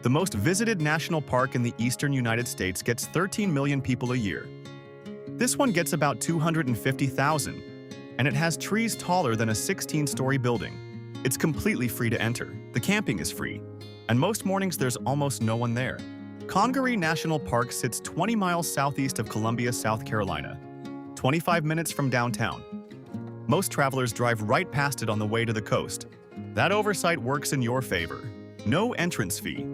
The most visited national park in the eastern United States gets 13 million people a year. This one gets about 250,000, and it has trees taller than a 16-story building. It's completely free to enter. The camping is free, and most mornings there's almost no one there. Congaree National Park sits 20 miles southeast of Columbia, South Carolina, 25 minutes from downtown. Most travelers drive right past it on the way to the coast. That oversight works in your favor. No entrance fee.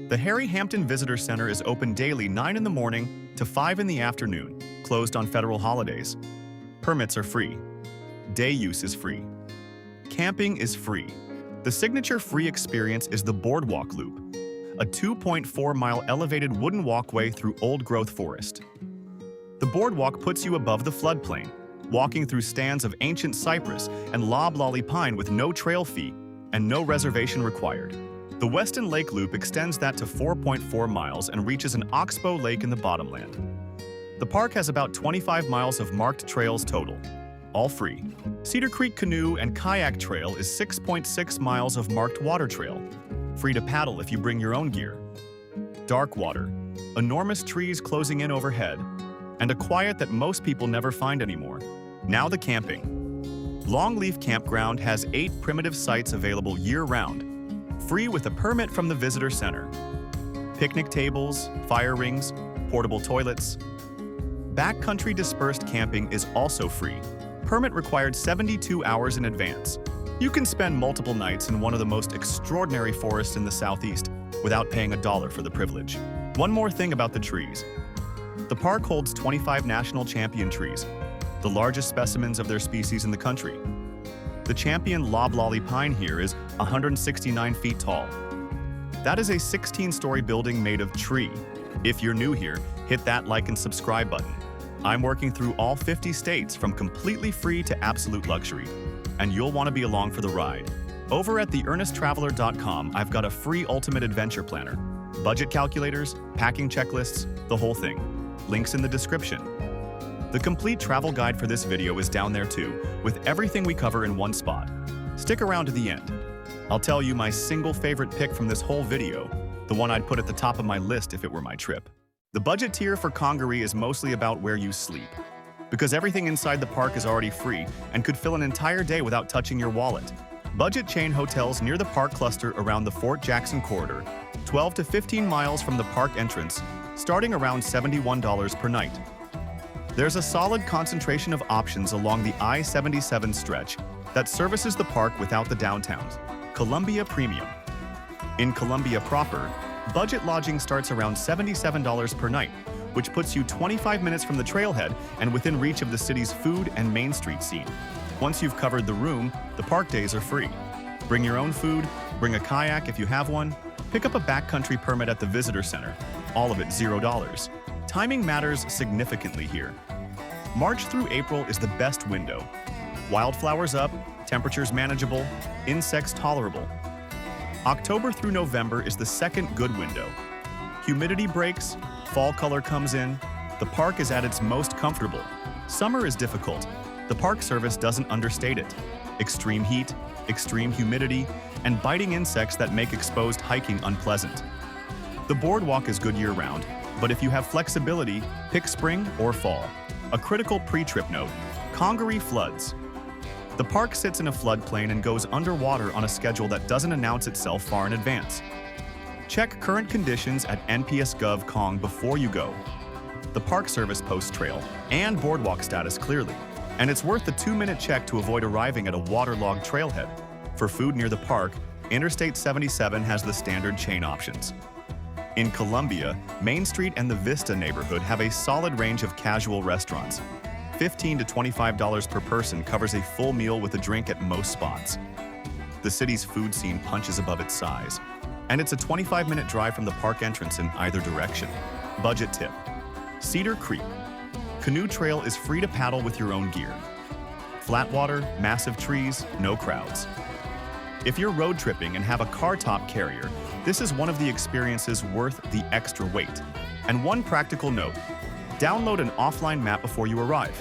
The Harry Hampton Visitor Center is open daily 9 in the morning to 5 in the afternoon, closed on federal holidays. Permits are free. Day use is free. Camping is free. The signature free experience is the Boardwalk Loop, a 2.4-mile elevated wooden walkway through old-growth forest. The boardwalk puts you above the floodplain, walking through stands of ancient cypress and loblolly pine with no trail fee and no reservation required. The Weston Lake Loop extends that to 4.4 miles and reaches an oxbow lake in the Bottomland. The park has about 25 miles of marked trails total, all free. Cedar Creek Canoe and Kayak Trail is 6.6 miles of marked water trail, free to paddle if you bring your own gear. Dark water, enormous trees closing in overhead, and a quiet that most people never find anymore. Now the camping. Longleaf Campground has 8 primitive sites available year-round, free with a permit from the visitor center. Picnic tables, fire rings, portable toilets. Backcountry dispersed camping is also free. Permit required 72 hours in advance. You can spend multiple nights in one of the most extraordinary forests in the southeast without paying $1 for the privilege. One more thing about the trees. The park holds 25 national champion trees, the largest specimens of their species in the country. The champion loblolly pine here is 169 feet tall. That is a 16-story building made of tree. If you're new here, hit that like and subscribe button. I'm working through all 50 states from completely free to absolute luxury, and you'll want to be along for the ride. Over at theearnesttraveler.com, I've got a free ultimate adventure planner, budget calculators, packing checklists, the whole thing. Links in the description. The complete travel guide for this video is down there too, with everything we cover in one spot. Stick around to the end. I'll tell you my single favorite pick from this whole video, the one I'd put at the top of my list if it were my trip. The budget tier for Congaree is mostly about where you sleep, because everything inside the park is already free and could fill an entire day without touching your wallet. Budget chain hotels near the park cluster around the Fort Jackson corridor, 12 to 15 miles from the park entrance, starting around $71 per night. There's a solid concentration of options along the I-77 stretch that services the park without the downtowns. Columbia Premium. In Columbia proper, budget lodging starts around $77 per night, which puts you 25 minutes from the trailhead and within reach of the city's food and Main Street scene. Once you've covered the room, the park days are free. Bring your own food, bring a kayak if you have one, pick up a backcountry permit at the visitor center, all of it $0. Timing matters significantly here. March through April is the best window. Wildflowers up, temperatures manageable, insects tolerable. October through November is the second good window. Humidity breaks, fall color comes in, the park is at its most comfortable. Summer is difficult. The Park Service doesn't understate it. Extreme heat, extreme humidity, and biting insects that make exposed hiking unpleasant. The boardwalk is good year-round, but if you have flexibility, pick spring or fall. A critical pre-trip note: Congaree floods. The park sits in a floodplain and goes underwater on a schedule that doesn't announce itself far in advance. Check current conditions at NPS.gov Cong before you go. The Park Service posts trail and boardwalk status clearly, and it's worth the 2-minute check to avoid arriving at a waterlogged trailhead. For food near the park, Interstate 77 has the standard chain options. In Columbia, Main Street and the Vista neighborhood have a solid range of casual restaurants. $15 to $25 per person covers a full meal with a drink at most spots. The city's food scene punches above its size, and it's a 25-minute drive from the park entrance in either direction. Budget tip: Cedar Creek. Canoe trail is free to paddle with your own gear. Flat water, massive trees, no crowds. If you're road tripping and have a car top carrier, this is one of the experiences worth the extra wait. And one practical note: download an offline map before you arrive.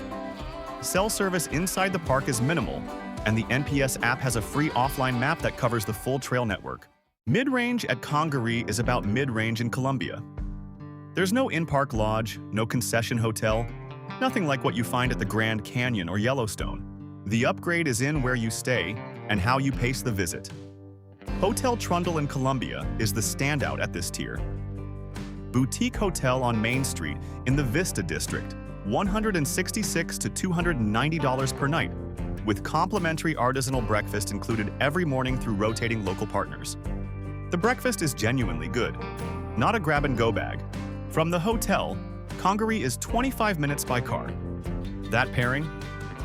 Cell service inside the park is minimal, and the NPS app has a free offline map that covers the full trail network. Mid-range at Congaree is about mid-range in Columbia. There's no in-park lodge, no concession hotel, nothing like what you find at the Grand Canyon or Yellowstone. The upgrade is in where you stay and how you pace the visit. Hotel Trundle in Columbia is the standout at this tier. Boutique hotel on Main Street in the Vista District, $166 to $290 per night, with complimentary artisanal breakfast included every morning through rotating local partners. The breakfast is genuinely good, not a grab-and-go bag. From the hotel, Congaree is 25 minutes by car. That pairing,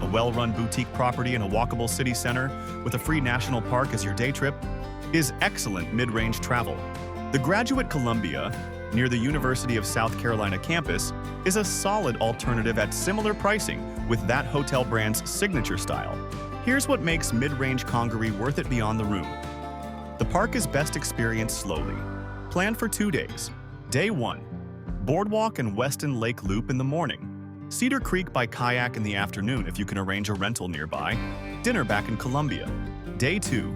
a well-run boutique property in a walkable city center with a free national park as your day trip, is excellent mid-range travel. The Graduate Columbia, near the University of South Carolina campus, is a solid alternative at similar pricing with that hotel brand's signature style. Here's what makes mid-range Congaree worth it beyond the room. The park is best experienced slowly. Plan for 2 days. Day 1, Boardwalk and Weston Lake Loop in the morning. Cedar Creek by Kayak in the afternoon if you can arrange a rental nearby. Dinner back in Columbia. Day 2,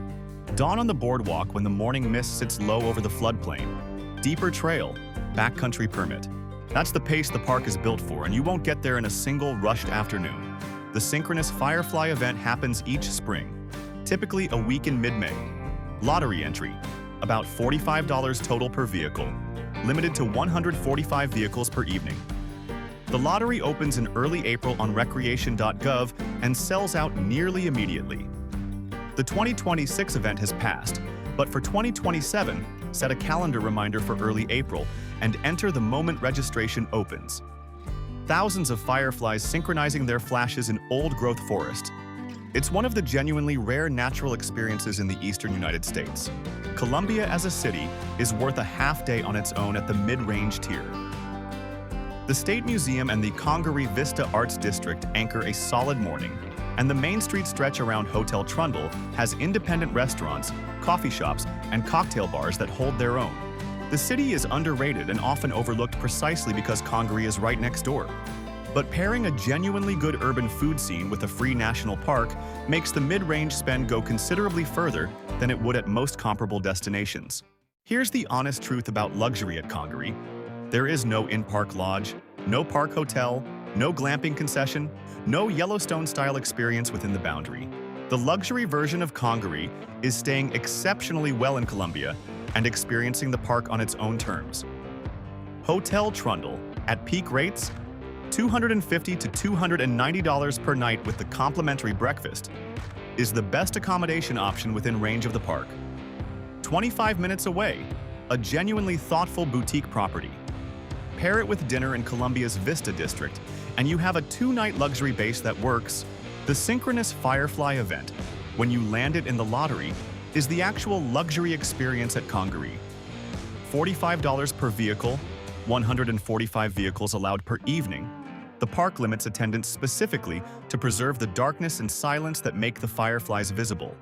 dawn on the boardwalk when the morning mist sits low over the floodplain. Deeper trail, backcountry permit. That's the pace the park is built for, and you won't get there in a single rushed afternoon. The Synchronous Firefly Event happens each spring, typically a week in mid-May. Lottery entry, about $45 total per vehicle, limited to 145 vehicles per evening. The lottery opens in early April on recreation.gov and sells out nearly immediately. The 2026 event has passed, but for 2027, set a calendar reminder for early April and enter the moment registration opens. Thousands of fireflies synchronizing their flashes in old-growth forest. It's one of the genuinely rare natural experiences in the eastern United States. Columbia as a city is worth a half day on its own at the mid-range tier. The State Museum and the Congaree Vista Arts District anchor a solid morning, and the Main Street stretch around Hotel Trundle has independent restaurants, coffee shops, and cocktail bars that hold their own. The city is underrated and often overlooked precisely because Congaree is right next door. But pairing a genuinely good urban food scene with a free national park makes the mid-range spend go considerably further than it would at most comparable destinations. Here's the honest truth about luxury at Congaree. There is no in-park lodge, no park hotel, no glamping concession, no Yellowstone-style experience within the boundary. The luxury version of Congaree is staying exceptionally well in Columbia and experiencing the park on its own terms. Hotel Trundle, at peak rates, $250 to $290 per night with the complimentary breakfast, is the best accommodation option within range of the park. 25 minutes away, a genuinely thoughtful boutique property. Pair it with dinner in Columbia's Vista District, and you have a 2-night luxury base that works. The Synchronous Firefly Event, when you land it in the lottery, is the actual luxury experience at Congaree. $45 per vehicle, 145 vehicles allowed per evening. The park limits attendance specifically to preserve the darkness and silence that make the fireflies visible.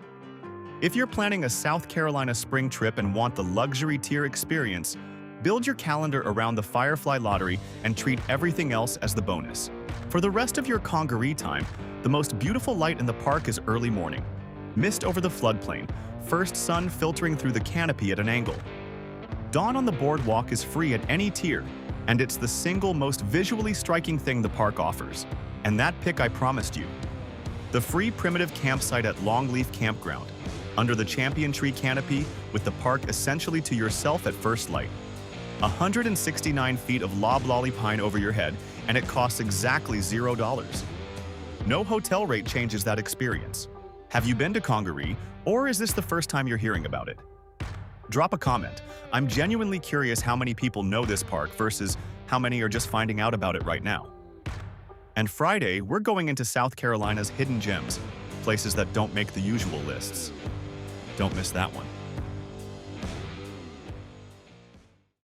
If you're planning a South Carolina spring trip and want the luxury tier experience, build your calendar around the Firefly Lottery and treat everything else as the bonus. For the rest of your Congaree time, the most beautiful light in the park is early morning. Mist over the floodplain, first sun filtering through the canopy at an angle. Dawn on the boardwalk is free at any tier, and it's the single most visually striking thing the park offers. And that pick I promised you. The free primitive campsite at Longleaf Campground, under the champion tree canopy with the park essentially to yourself at first light. 169 feet of loblolly pine over your head, and it costs exactly $0. No hotel rate changes that experience. Have you been to Congaree, or is this the first time you're hearing about it? Drop a comment. I'm genuinely curious how many people know this park versus how many are just finding out about it right now. And Friday, we're going into South Carolina's hidden gems, places that don't make the usual lists. Don't miss that one.